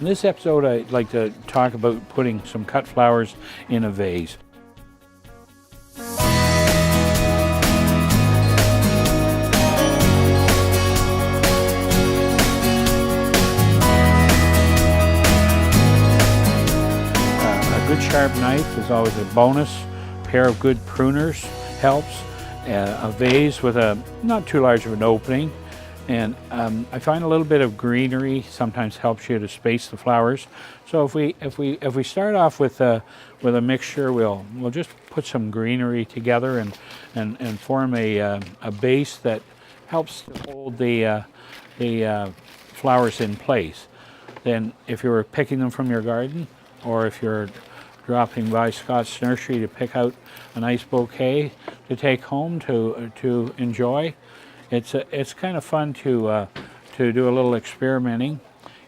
In this episode, I'd like to talk about putting some cut flowers in a vase. A good sharp knife is always a bonus. A pair of good pruners helps. A vase with a not too large of an opening. And I find a little bit of greenery sometimes helps you to space the flowers. So if we start off with a mixture, we'll just put some greenery together and form a base that helps to hold the flowers in place. Then, if you were picking them from your garden, or if you're dropping by Scott's Nursery to pick out a nice bouquet to take home to enjoy. It's kind of fun to do a little experimenting.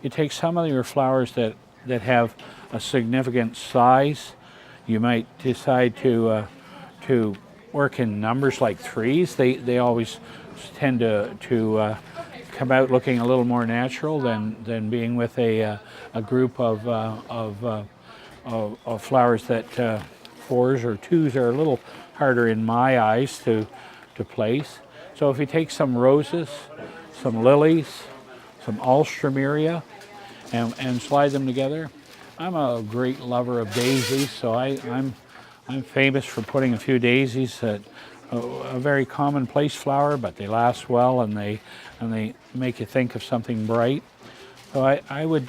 You take some of your flowers that have a significant size. You might decide to work in numbers like threes. They always tend to come out looking a little more natural than being with a group of flowers that fours or twos are a little harder in my eyes to place. So if you take some roses, some lilies, some alstroemeria, and slide them together. I'm a great lover of daisies, so I'm famous for putting a few daisies. A very commonplace flower, but they last well and they make you think of something bright. So I would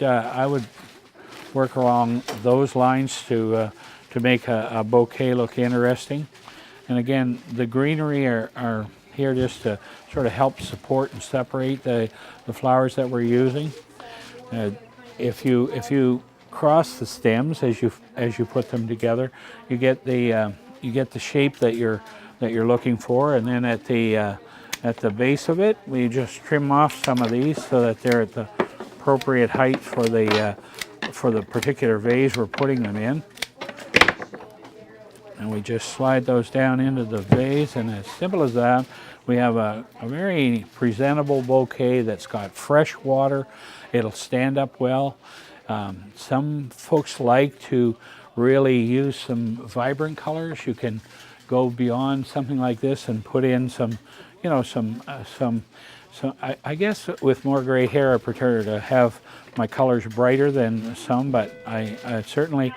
work along those lines to make a bouquet look interesting. And again, the greenery are here just to sort of help support and separate the flowers that we're using. If you cross the stems as you put them together, you get the shape that you're looking for, and then at the base of it, we just trim off some of these so that they're at the appropriate height for the particular vase we're putting them in. And we just slide those down into the vase, and as simple as that, we have a very presentable bouquet that's got fresh water. It'll stand up well. Some folks like to really use some vibrant colors. You can go beyond something like this and put in some, I guess with more gray hair, I prefer to have my colors brighter than some, but I certainly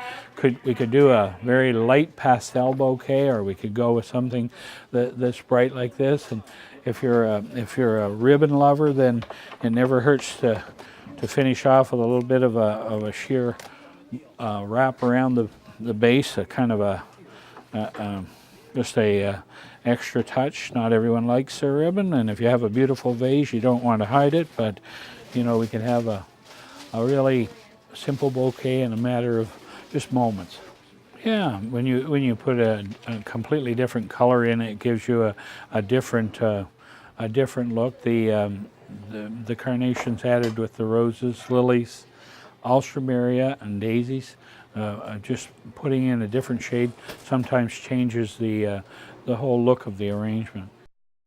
we could do a very light pastel bouquet, or we could go with something that's bright like this. And if you're a ribbon lover, then it never hurts to finish off with a little bit of a sheer wrap around the base, a kind of just a extra touch. Not everyone likes a ribbon, and if you have a beautiful vase, you don't want to hide it, but we can have a really simple bouquet in a matter of just moments. Yeah, when you put a completely different color in, it gives you a different look. The carnations added with the roses, lilies, alstroemeria, and daisies. Just putting in a different shade sometimes changes the whole look of the arrangement.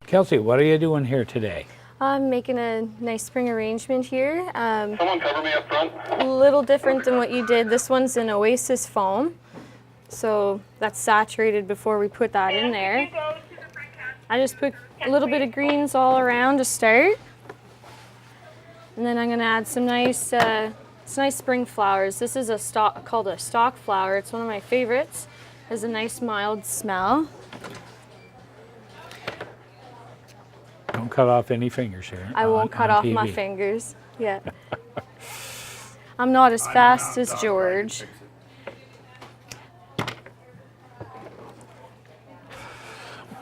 Kelsey, what are you doing here today? I'm making a nice spring arrangement here. Someone cover me up front. A little different than what you did. This one's an oasis foam, so that's saturated before we put that in there. I just put a little bit of greens all around to start, and then I'm going to add some nice spring flowers. This is called a stock flower. It's one of my favorites. It has a nice mild smell. Don't cut off any fingers here. I won't cut off my fingers. Yeah. I'm not as fast as George.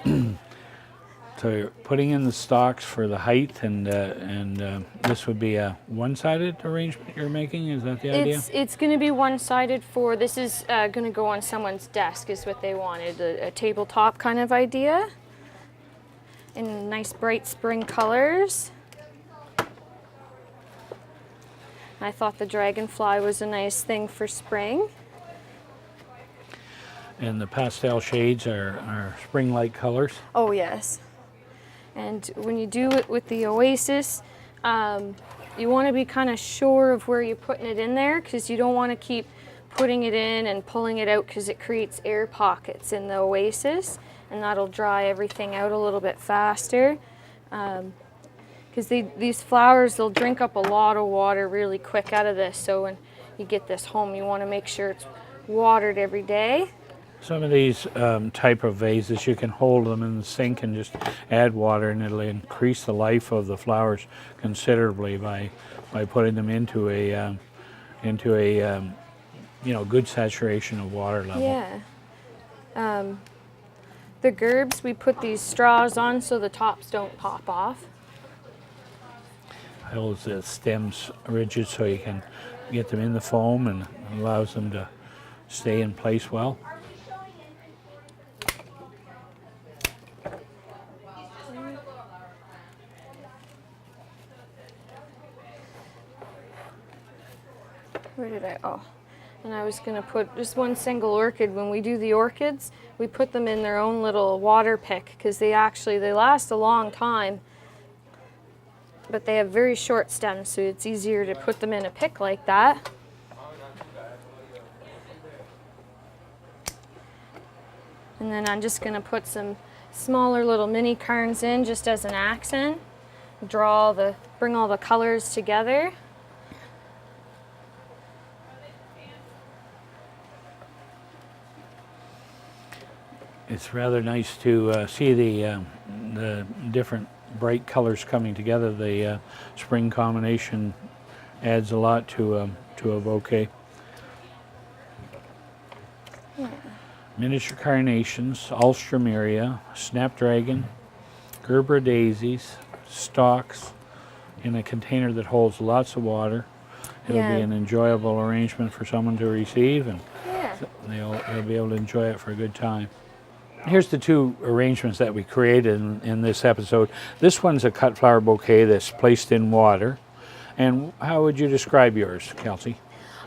So you're putting in the stalks for the height, and this would be a one-sided arrangement you're making. Is that the idea? It's going to be one-sided for. This is going to go on someone's desk. Is what they wanted. A tabletop kind of idea. In nice bright spring colors. I thought the dragonfly was a nice thing for spring. And the pastel shades are spring-like colors? Oh yes. And when you do it with the oasis, you want to be kind of sure of where you're putting it in there, because you don't want to keep putting it in and pulling it out, because it creates air pockets in the oasis, and that'll dry everything out a little bit faster. Because these flowers, they'll drink up a lot of water really quick out of this. So when you get this home, you want to make sure it's watered every day. Some of these type of vases, you can hold them in the sink and just add water, and it'll increase the life of the flowers considerably by putting them into a good saturation of water level. Yeah. The gerbs, we put these straws on so the tops don't pop off. Holds the stems rigid so you can get them in the foam, and allows them to stay in place well. Where did and I was gonna put just one single orchid. When we do the orchids, we put them in their own little water pick, because they last a long time, but they have very short stems, so it's easier to put them in a pick like that. And then I'm just gonna put some smaller little mini carns in just as an accent. Bring all the colors together. It's rather nice to see the different bright colors coming together. The spring combination adds a lot to a bouquet. Yeah. Miniature carnations, alstroemeria, snapdragon, Gerber daisies, stalks in a container that holds lots of water. It'll be an enjoyable arrangement for someone to receive, and they'll be able to enjoy it for a good time. Here's the two arrangements that we created in this episode. This one's a cut flower bouquet that's placed in water. And how would you describe yours, Kelsey?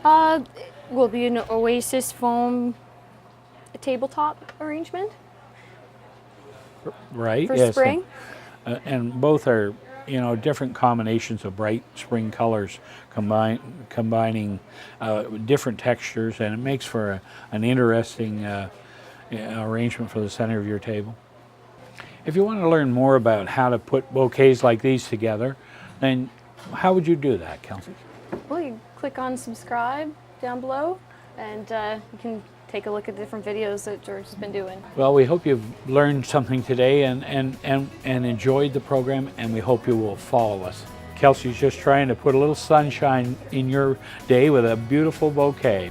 Will be an oasis foam tabletop arrangement. Right. For yes. spring. And both are, different combinations of bright spring colors combining different textures, and it makes for an interesting arrangement for the center of your table. If you want to learn more about how to put bouquets like these together, then how would you do that, Kelsey? Well, you click on subscribe down below, and you can take a look at different videos that George has been doing. Well, we hope you've learned something today and enjoyed the program, and we hope you will follow us. Kelsey's just trying to put a little sunshine in your day with a beautiful bouquet.